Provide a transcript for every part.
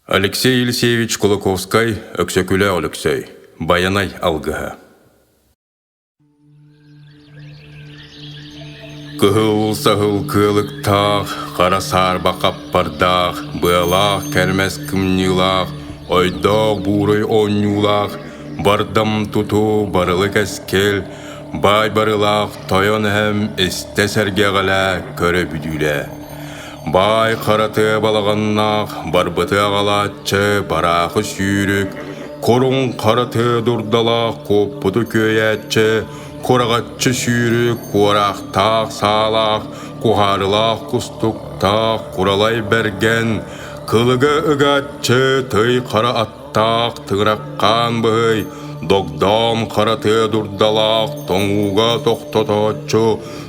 Алексей Елисеевич Кулаковский, Өксөкүлө Алексей, Баянай алгыха. Кыһыл-сahыл кылыктаах, қарасар бақап бардаах, быалаах кәрмәс кымнилаах, ойдоох буурой оннюлаах, бардам туту барылы кәскел, бай барылаах тойон һәм исте сәргеғалә көрө бүдүлә. Бай қараты балағаннақ, барбыты ағалатчы, барақы сүйрік, корун қараты дұрдалақ, қоппыты көйәтчі, қорағатчы сүйрік, қорақтақ салақ, қуғарылақ құстықтақ, құралай берген, қылығы үгәтчі, тый қара аттақ, тығыраққан бұй, доғдам қараты дұрдалақ, тоңуға тоқтоточу,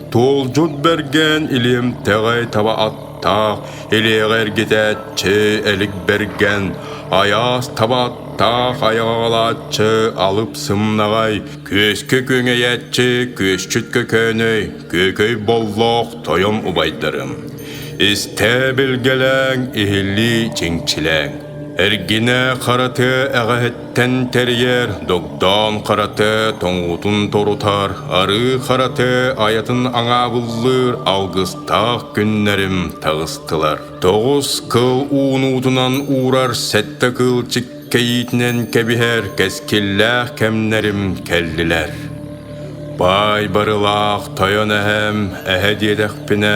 тол жұт берген илем тәғай таба ат. Илегер гитәтчі әлік берген, аяс табаттақ аяғалатчы алып сымнағай, көскі көңейәтчі көсчүткі көнөй, көкөй боллоқ тойым убайдырым. Исте білгеләң ихилли чеңчіләң. Әргіне қараты әғәттен тәрьер, доғдан қараты тоңутын торутар, ары қараты аятын аңа бұллыр, алғыстақ күннәрім тағыстылар. Тоғыз қыл уынутынан урар, сәтті қыл чиккейітінен кәбіхер, кәскелләқ кәмнәрім кәлділер. Бай барылақ тойон әхәм, әхәдедәқпіне,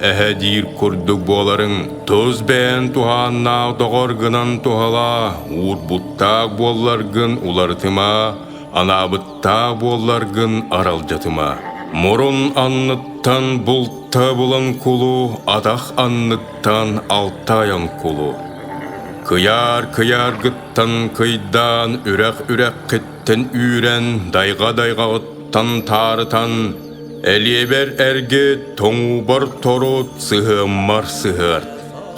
әхәдир күрдік боларың. Тұз бән туғаннақ доғырғынан туғала, ұр-бұттақ боларғын улартыма, анабыттақ боларғын аралжатыма. Мұрын анныттан бұлтта бұлан күлу, атақ анныттан алтаян күлу. Кыяр гыттан кыйдан, үрәқ кіттен үйрен, дайға тарытан, әлебер әрге тоңу бар торут, сығымар сығырт.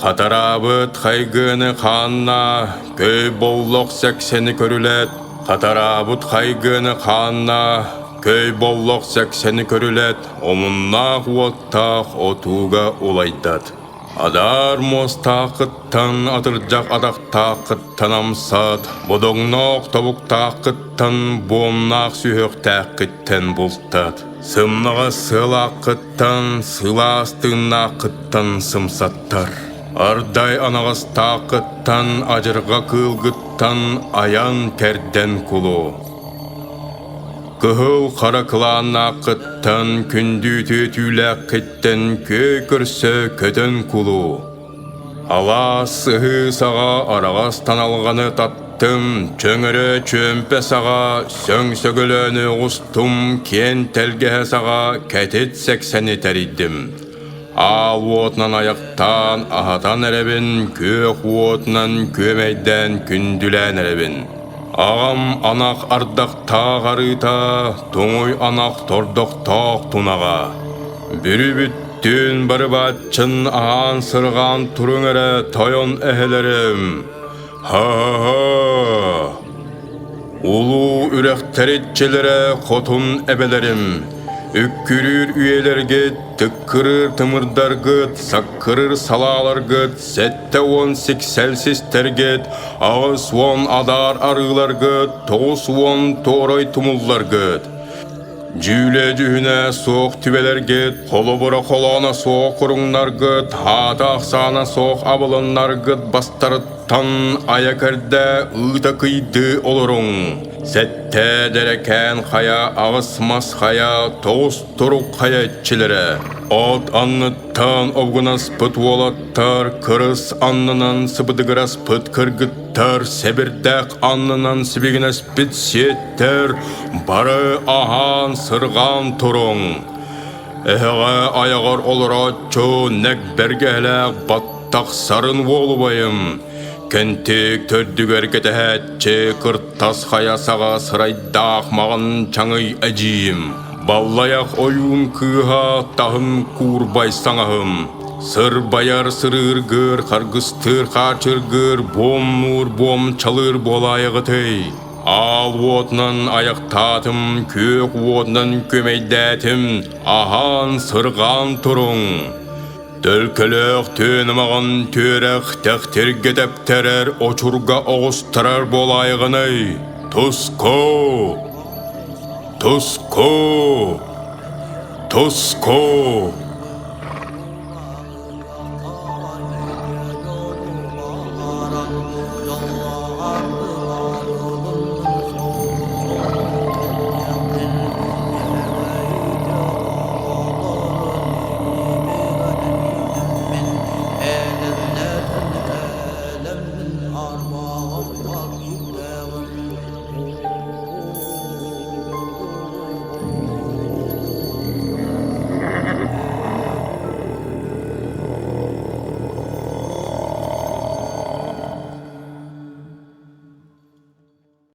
Қатарабыт қайгыны қанна, көй боллоқ сәксені көрілет. Қатарабыт қайгыны қанна, көй боллоқ сәксені көрілет. Омыннақ уаттақ отуға олайдад. Адар мостақыттан, атыржақ адақтақыттан амсад, бодоңнақ тобуқтақыттан, бомнақ сүйіқтақыттан бұлттад. Сымнаға сылақыттан, сыластыңнақыттан сымсаттар. Ардай анағыстақыттан, ажырға кылгыттан, аян кәрден күлу. Кыһыл қарақыланақыттан, күндүті түйләқіттен, көй көрсі көтін күлу. Ала сығы саға арағастан алғаны таттым, чөңірі чөмпе саға, сөң сөгіліні ұстым, кен тәлгеhe саға, кәтет сәксәні тәридім. Ал уотнан аяқтан, ахатан әребін, көк уотнан, көмейден, күнділән әребін. Ағам анақ ардақтақ арыта, тоңой анақ тордоқтақ тунаға. Бүрі бүттін бары батчын аған сырған тұрың әрі тойон әхелерім. Ха-ха-ха! Улу үрәқтәретчелері қотын әбелерім. Үккүрір үйелерге түккірір тымырдаргыт, сақкырыр салаларгыт, сәтті он сексәлсестергет, ағыз он адар арыларгыт, тоғыз он торой тұмылларгыт. Жүле жүхіне соқ түбелергет, қолы бұра қолана соқ құрыңнаргыт, хатақ сана соқ абылыннаргыт, бастарыттан аякәрді ұйта күйді олырың. Сәтті дәрәкән қая, ағысмас қая, тоғыз тұруқ қаятчілері. От анныттан обғынас пыт олаттар, кырыс аннынан сыбыдығырас пыт кыргыттар, сәбірдәқ аннынан сібегінәс піт сеттер, бары ахан сырған тұрың. Әғі аяғар олыратчу, нәк бәргәләқ баттақ сарын болубайым. Кәнтек төрдігер кетәхәтче, кырттас қаясаға сырайдақ маған чаңый әжейім. Баллаяқ ойын кыға тағын курбай саңағым. Сыр баяр сырыргыр, қарғыстыр қачыргыр, бом-нур бом чалыр болайығытай. Ал отнан аяқтатым, көк отнан көмейдәтім, ахан сырған тұрың. Tölkelek tönümağın törek tektir gedep terer oçurga oğustarar bolayğını. Tusko! Tusko! Tusko!